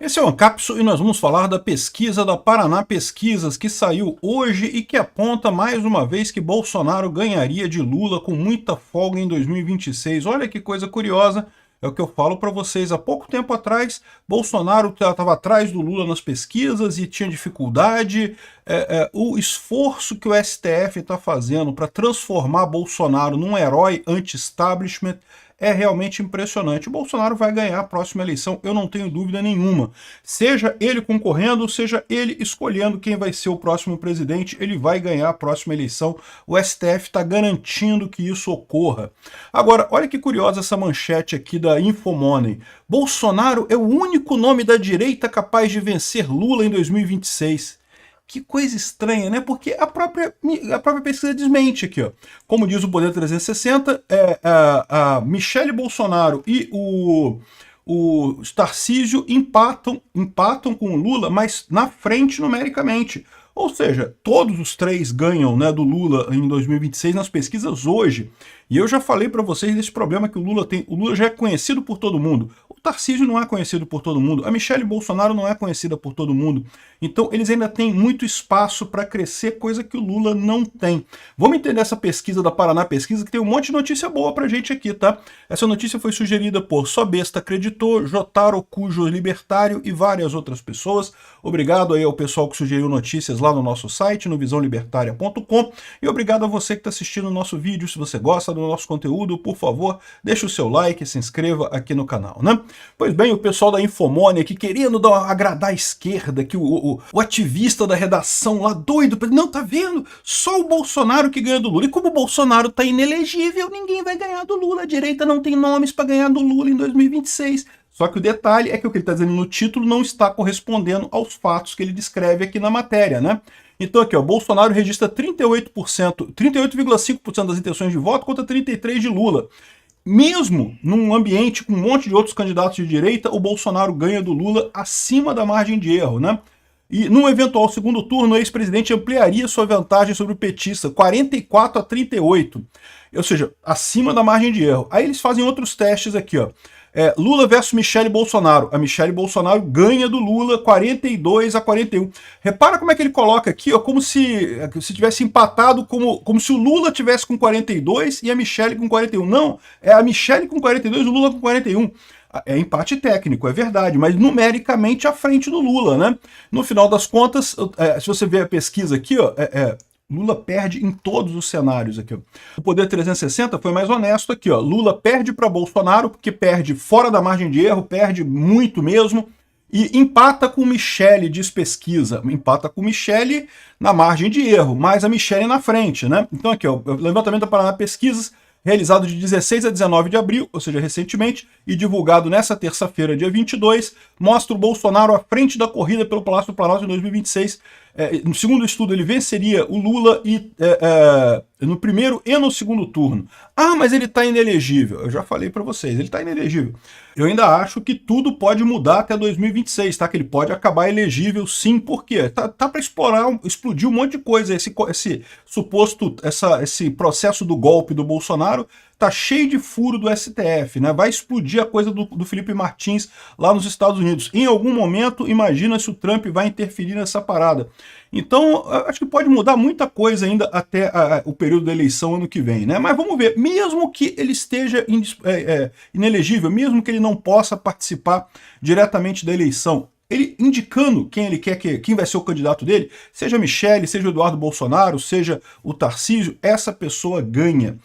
Esse é o Ancapso e nós vamos falar da pesquisa da Paraná Pesquisas que saiu hoje e que aponta mais uma vez que Bolsonaro ganharia de Lula com muita folga em 2026. Olha que coisa curiosa, é o que eu falo para vocês. Há pouco tempo atrás, Bolsonaro estava atrás do Lula nas pesquisas e tinha dificuldade. O esforço que o STF está fazendo para transformar Bolsonaro num herói anti-establishment é realmente impressionante. O Bolsonaro vai ganhar a próxima eleição, eu não tenho dúvida nenhuma. Seja ele concorrendo, seja ele escolhendo quem vai ser o próximo presidente, ele vai ganhar a próxima eleição. O STF está garantindo que isso ocorra. Agora, olha que curiosa essa manchete aqui da Infomoney. Bolsonaro é o único nome da direita capaz de vencer Lula em 2026. Que coisa estranha, né? Porque a própria pesquisa desmente aqui, ó. Como diz o Poder 360, a Michele Bolsonaro e o Tarcísio empatam com o Lula, mas na frente numericamente. Ou seja, todos os três ganham, né, do Lula em 2026 nas pesquisas hoje. E eu já falei para vocês desse problema que o Lula tem. O Lula já é conhecido por todo mundo. O Tarcísio não é conhecido por todo mundo. A Michele Bolsonaro não é conhecida por todo mundo. Então eles ainda têm muito espaço para crescer, coisa que o Lula não tem. Vamos entender essa pesquisa da Paraná Pesquisa, que tem um monte de notícia boa pra gente aqui, tá? Essa notícia foi sugerida por Só Besta Acreditou, Jotaro Cujo Libertário e várias outras pessoas. Obrigado aí ao pessoal que sugeriu notícias lá no nosso site, no visãolibertaria.com, e obrigado a você que está assistindo o nosso vídeo. Se você gosta do nosso conteúdo, por favor, deixe o seu like e se inscreva aqui no canal, né? Pois bem, o pessoal da Infomoney aqui querendo agradar a esquerda, que o ativista da redação lá doido, não, tá vendo? Só o Bolsonaro que ganha do Lula. E como o Bolsonaro tá inelegível, ninguém vai ganhar do Lula. A direita não tem nomes para ganhar do Lula em 2026. Só que o detalhe é que o que ele está dizendo no título não está correspondendo aos fatos que ele descreve aqui na matéria, né? Então aqui, ó, Bolsonaro registra 38,5% das intenções de voto contra 33% de Lula. Mesmo num ambiente com um monte de outros candidatos de direita, o Bolsonaro ganha do Lula acima da margem de erro, né? E num eventual segundo turno, o ex-presidente ampliaria sua vantagem sobre o petista, 44-38, ou seja, acima da margem de erro. Aí eles fazem outros testes aqui, ó. Lula versus Michele Bolsonaro. A Michele Bolsonaro ganha do Lula 42-41. Repara como é que ele coloca aqui, ó, como se tivesse empatado, como se o Lula tivesse com 42 e a Michele com 41. Não, é a Michele com 42 e o Lula com 41. É empate técnico, é verdade, mas numericamente à frente do Lula, né? No final das contas, se você ver a pesquisa aqui, ó, Lula perde em todos os cenários aqui. O Poder 360 foi mais honesto aqui, ó. Lula perde para Bolsonaro, porque perde fora da margem de erro, perde muito mesmo, e empata com Michele, diz pesquisa. Empata com Michele na margem de erro, mas a Michele na frente, né? Então aqui, ó, o levantamento da Paraná Pesquisas, realizado de 16 a 19 de abril, ou seja, recentemente, e divulgado nessa terça-feira, dia 22, mostra o Bolsonaro à frente da corrida pelo Palácio do Planalto em 2026. No segundo estudo, ele venceria o Lula no primeiro e no segundo turno. Ah, mas ele está inelegível. Eu já falei para vocês, ele está inelegível. Eu ainda acho que tudo pode mudar até 2026, tá? Que ele pode acabar elegível, sim, porque tá para explodir um monte de coisa. Esse processo do golpe do Bolsonaro tá cheio de furo do STF, né? Vai explodir a coisa do Felipe Martins lá nos Estados Unidos. Em algum momento, imagina se o Trump vai interferir nessa parada. Então, acho que pode mudar muita coisa ainda até o período da eleição ano que vem, né? Mas vamos ver, mesmo que ele esteja inelegível, mesmo que ele não possa participar diretamente da eleição, ele indicando quem ele quer, quem vai ser o candidato dele, seja a Michele, seja o Eduardo Bolsonaro, seja o Tarcísio, essa pessoa ganha.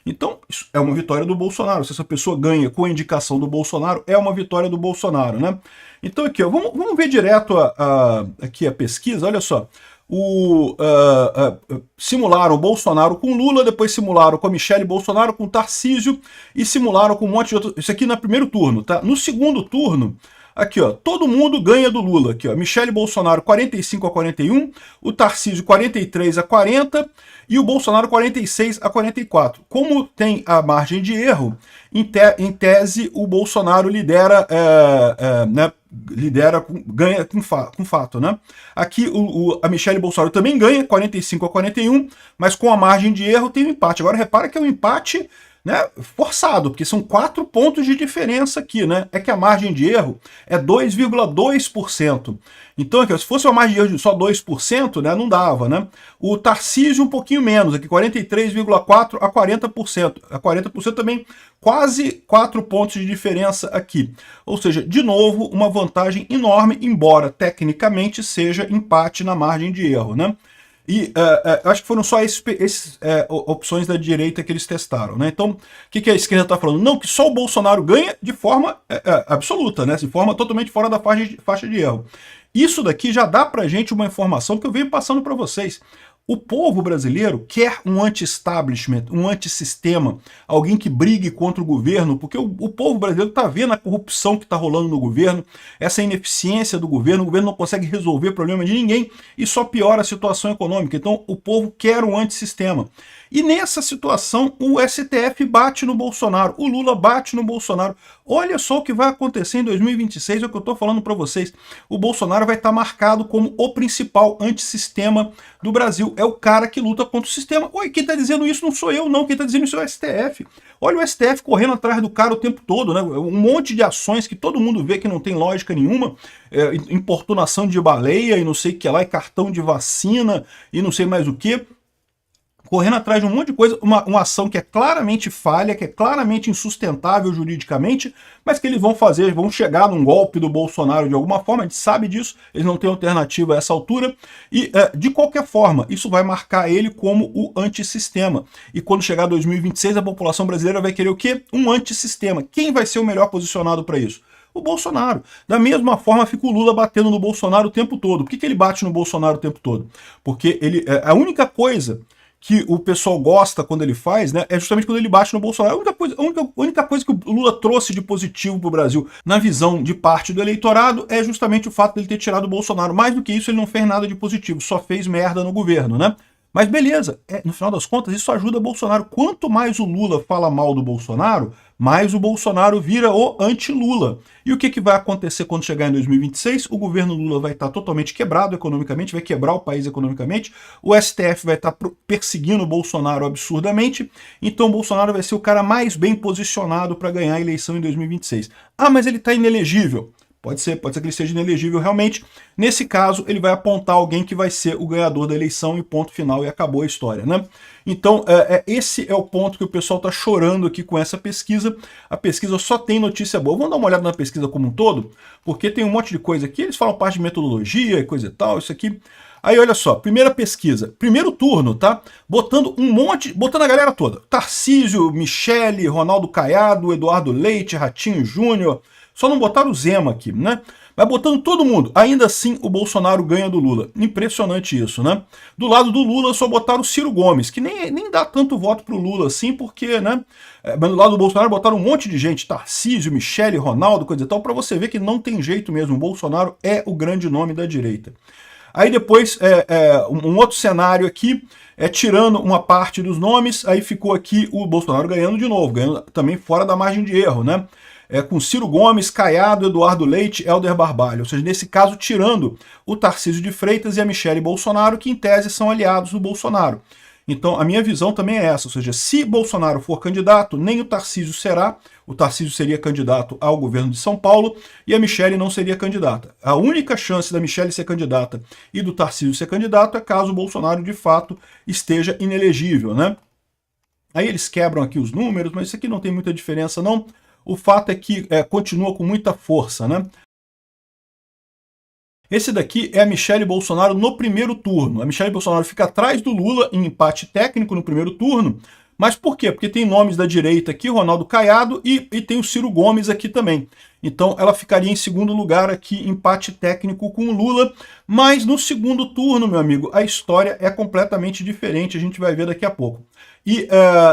Então, isso é uma vitória do Bolsonaro. Se essa pessoa ganha com a indicação do Bolsonaro, é uma vitória do Bolsonaro, né? Então aqui, ó, vamos ver direto aqui a pesquisa, olha só. Simularam o Bolsonaro com Lula, depois simularam com a Michele Bolsonaro, com Tarcísio, e simularam com um monte de outro. Isso aqui no primeiro turno, tá? No segundo turno, aqui, ó, todo mundo ganha do Lula. Aqui, ó, Michele Bolsonaro 45-41, o Tarcísio 43-40 e o Bolsonaro 46-44. Como tem a margem de erro, em tese o Bolsonaro lidera, né, ganha com fato, né? Aqui a Michele Bolsonaro também ganha 45-41, mas com a margem de erro tem um empate. Agora repara que é um empate né, forçado, porque são 4 pontos de diferença aqui, né? É que a margem de erro é 2,2%. Então, aqui, se fosse uma margem de erro de só 2%, né, não dava, né? O Tarcísio um pouquinho menos, aqui 43,4% a 40%. A 40% também quase 4 pontos de diferença aqui. Ou seja, de novo, uma vantagem enorme, embora tecnicamente seja empate na margem de erro, né? E acho que foram só essas opções da direita que eles testaram, né? Então, o que a esquerda está falando? Não, que só o Bolsonaro ganha de forma absoluta, né? De forma totalmente fora da faixa de erro. Isso daqui já dá pra gente uma informação que eu venho passando para vocês. O povo brasileiro quer um anti-establishment, um antissistema, alguém que brigue contra o governo, porque o povo brasileiro está vendo a corrupção que está rolando no governo, essa ineficiência do governo, o governo não consegue resolver problema de ninguém e só piora a situação econômica. Então o povo quer um antissistema. E nessa situação o STF bate no Bolsonaro, o Lula bate no Bolsonaro. Olha só o que vai acontecer em 2026, é o que eu estou falando para vocês. O Bolsonaro vai estar marcado como o principal antissistema do Brasil. É o cara que luta contra o sistema. Oi, quem está dizendo isso não sou eu, não. Quem está dizendo isso é o STF. Olha o STF correndo atrás do cara o tempo todo, né? Um monte de ações que todo mundo vê que não tem lógica nenhuma. Importunação de baleia e não sei o que lá, e cartão de vacina e não sei mais o que. Correndo atrás de um monte de coisa, uma ação que é claramente falha, que é claramente insustentável juridicamente, mas que eles vão fazer, vão chegar num golpe do Bolsonaro de alguma forma, a gente sabe disso, eles não têm alternativa a essa altura, e de qualquer forma, isso vai marcar ele como o antissistema. E quando chegar 2026, a população brasileira vai querer o quê? Um antissistema. Quem vai ser o melhor posicionado para isso? O Bolsonaro. Da mesma forma fica o Lula batendo no Bolsonaro o tempo todo. Por que ele bate no Bolsonaro o tempo todo? Porque a única coisa que o pessoal gosta quando ele faz, né, é justamente quando ele bate no Bolsonaro. A única coisa que o Lula trouxe de positivo para o Brasil, na visão de parte do eleitorado, é justamente o fato dele ter tirado o Bolsonaro. Mais do que isso, ele não fez nada de positivo, só fez merda no governo, né? Mas beleza, no final das contas, isso ajuda o Bolsonaro. Quanto mais o Lula fala mal do Bolsonaro, mais o Bolsonaro vira o anti-Lula. E o que vai acontecer quando chegar em 2026? O governo Lula vai estar totalmente quebrado economicamente, vai quebrar o país economicamente, o STF vai estar perseguindo o Bolsonaro absurdamente, então o Bolsonaro vai ser o cara mais bem posicionado para ganhar a eleição em 2026. Ah, mas ele está inelegível. Pode ser que ele seja inelegível realmente. Nesse caso, ele vai apontar alguém que vai ser o ganhador da eleição e ponto final, e acabou a história, né? Então, esse é o ponto que o pessoal está chorando aqui com essa pesquisa. A pesquisa só tem notícia boa. Vamos dar uma olhada na pesquisa como um todo, porque tem um monte de coisa aqui. Eles falam parte de metodologia e coisa e tal, isso aqui. Aí, olha só, primeira pesquisa, primeiro turno, tá? Botando a galera toda. Tarcísio, Michele, Ronaldo Caiado, Eduardo Leite, Ratinho Júnior. Só não botaram o Zema aqui, né? Mas botando todo mundo. Ainda assim, o Bolsonaro ganha do Lula. Impressionante isso, né? Do lado do Lula, só botaram o Ciro Gomes, que nem dá tanto voto pro Lula assim, porque, né? Mas do lado do Bolsonaro botaram um monte de gente. Tarcísio, Michele, Ronaldo, coisa e tal, pra você ver que não tem jeito mesmo. O Bolsonaro é o grande nome da direita. Aí depois, um outro cenário aqui, tirando uma parte dos nomes, aí ficou aqui o Bolsonaro ganhando de novo, ganhando também fora da margem de erro, né? Com Ciro Gomes, Caiado, Eduardo Leite, Helder Barbalho. Ou seja, nesse caso, tirando o Tarcísio de Freitas e a Michele Bolsonaro, que em tese são aliados do Bolsonaro. Então, a minha visão também é essa, ou seja, se Bolsonaro for candidato, nem o Tarcísio será, o Tarcísio seria candidato ao governo de São Paulo e a Michele não seria candidata. A única chance da Michele ser candidata e do Tarcísio ser candidato é caso o Bolsonaro, de fato, esteja inelegível, né? Aí eles quebram aqui os números, mas isso aqui não tem muita diferença, não. O fato é que continua com muita força, né? Esse daqui é a Michele Bolsonaro no primeiro turno. A Michele Bolsonaro fica atrás do Lula em empate técnico no primeiro turno. Mas por quê? Porque tem nomes da direita aqui, Ronaldo Caiado, e tem o Ciro Gomes aqui também. Então ela ficaria em segundo lugar aqui, empate técnico com o Lula. Mas no segundo turno, meu amigo, a história é completamente diferente, a gente vai ver daqui a pouco. E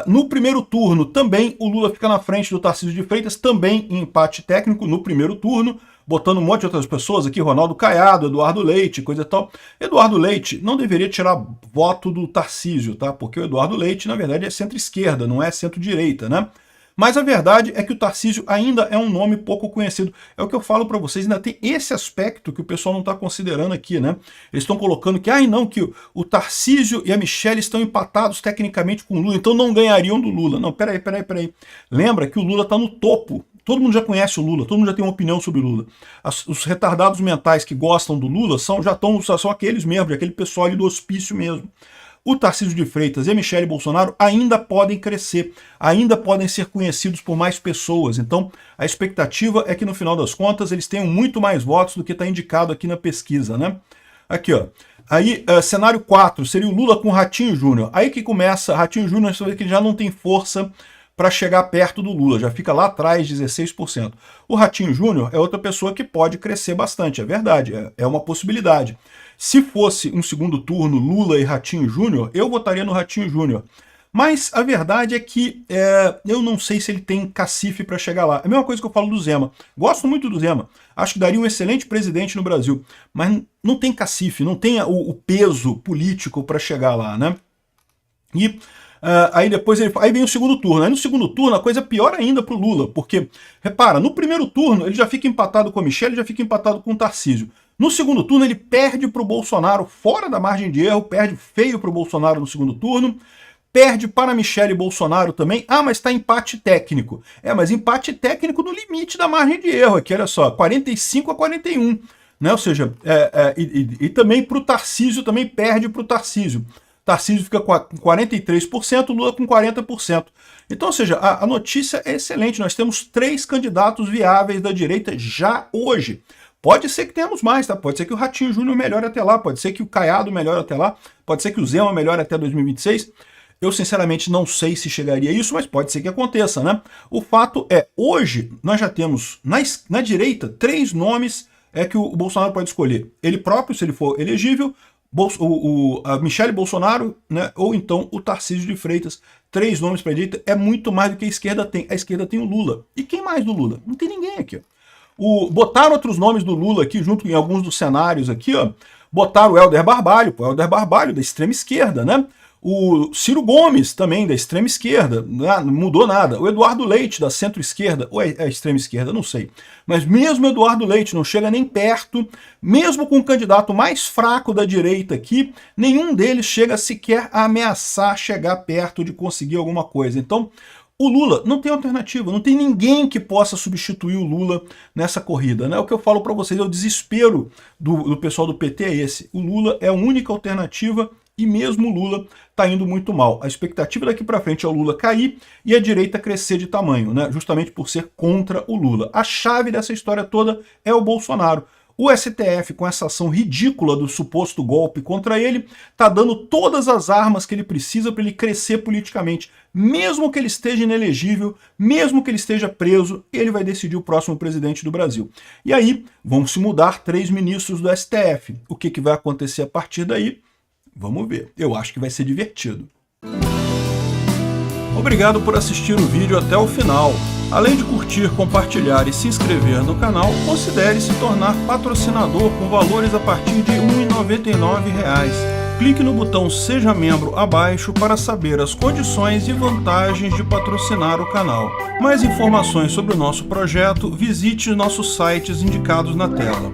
no primeiro turno também o Lula fica na frente do Tarcísio de Freitas, também em empate técnico no primeiro turno, botando um monte de outras pessoas aqui, Ronaldo Caiado, Eduardo Leite, coisa e tal. Eduardo Leite não deveria tirar voto do Tarcísio, tá? Porque o Eduardo Leite, na verdade, é centro-esquerda, não é centro-direita, né? Mas a verdade é que o Tarcísio ainda é um nome pouco conhecido. É o que eu falo para vocês, ainda tem esse aspecto que o pessoal não está considerando aqui, né? Eles estão colocando que, não, que o Tarcísio e a Michelle estão empatados tecnicamente com o Lula, então não ganhariam do Lula. Não, peraí. Lembra que o Lula está no topo. Todo mundo já conhece o Lula, todo mundo já tem uma opinião sobre o Lula. Os retardados mentais que gostam do Lula são aqueles mesmo, aquele pessoal ali do hospício mesmo. O Tarcísio de Freitas e a Michelle Bolsonaro ainda podem crescer, ainda podem ser conhecidos por mais pessoas. Então, a expectativa é que, no final das contas, eles tenham muito mais votos do que está indicado aqui na pesquisa, né? Aqui, ó. Aí, cenário 4, seria o Lula com o Ratinho Júnior. Aí que começa, Ratinho Júnior, você vê que ele já não tem força para chegar perto do Lula, já fica lá atrás, 16%. O Ratinho Júnior é outra pessoa que pode crescer bastante, é verdade, é uma possibilidade. Se fosse um segundo turno Lula e Ratinho Júnior, eu votaria no Ratinho Júnior. Mas a verdade é que eu não sei se ele tem cacife para chegar lá. É a mesma coisa que eu falo do Zema. Gosto muito do Zema. Acho que daria um excelente presidente no Brasil. Mas não tem cacife, não tem o peso político para chegar lá, né? E aí depois aí vem o segundo turno. Aí no segundo turno a coisa é pior ainda para o Lula. Porque, repara, no primeiro turno ele já fica empatado com a Michelle, já fica empatado com o Tarcísio. No segundo turno ele perde para o Bolsonaro, fora da margem de erro, perde feio para o Bolsonaro no segundo turno. Perde para Michelle Bolsonaro também. Mas está empate técnico. Mas empate técnico no limite da margem de erro aqui, olha só, 45-41. Né? Ou seja, e também para o Tarcísio, também perde para o Tarcísio. Tarcísio fica com 43%, Lula com 40%. Então, ou seja, a notícia é excelente. Nós temos 3 candidatos viáveis da direita já hoje. Pode ser que tenhamos mais, tá? Pode ser que o Ratinho Júnior melhore até lá, pode ser que o Caiado melhore até lá, pode ser que o Zema melhore até 2026. Eu, sinceramente, não sei se chegaria a isso, mas pode ser que aconteça, né? O fato é, hoje, nós já temos na direita 3 nomes que o Bolsonaro pode escolher. Ele próprio, se ele for elegível, a Michelle Bolsonaro, né? Ou então o Tarcísio de Freitas. 3 nomes para a direita é muito mais do que a esquerda tem. A esquerda tem o Lula. E quem mais do Lula? Não tem ninguém aqui, ó. Botaram outros nomes do Lula aqui, junto em alguns dos cenários aqui, ó. Botaram o Helder Barbalho, o Helder Barbalho da extrema esquerda, né? O Ciro Gomes, também da extrema esquerda, não mudou nada. O Eduardo Leite, da centro-esquerda, ou é a extrema esquerda, não sei. Mas mesmo o Eduardo Leite não chega nem perto, mesmo com o candidato mais fraco da direita aqui, nenhum deles chega sequer a ameaçar chegar perto de conseguir alguma coisa. Então, o Lula não tem alternativa, não tem ninguém que possa substituir o Lula nessa corrida, né? O que eu falo para vocês é o desespero do pessoal do PT é esse. O Lula é a única alternativa e mesmo o Lula está indo muito mal. A expectativa daqui para frente é o Lula cair e a direita crescer de tamanho, né? Justamente por ser contra o Lula. A chave dessa história toda é o Bolsonaro. O STF, com essa ação ridícula do suposto golpe contra ele, está dando todas as armas que ele precisa para ele crescer politicamente. Mesmo que ele esteja inelegível, mesmo que ele esteja preso, ele vai decidir o próximo presidente do Brasil. E aí vão se mudar 3 ministros do STF. O que vai acontecer a partir daí? Vamos ver. Eu acho que vai ser divertido. Obrigado por assistir o vídeo até o final. Além de curtir, compartilhar e se inscrever no canal, considere se tornar patrocinador com valores a partir de R$ 1,99. Clique no botão Seja Membro abaixo para saber as condições e vantagens de patrocinar o canal. Mais informações sobre o nosso projeto, visite nossos sites indicados na tela.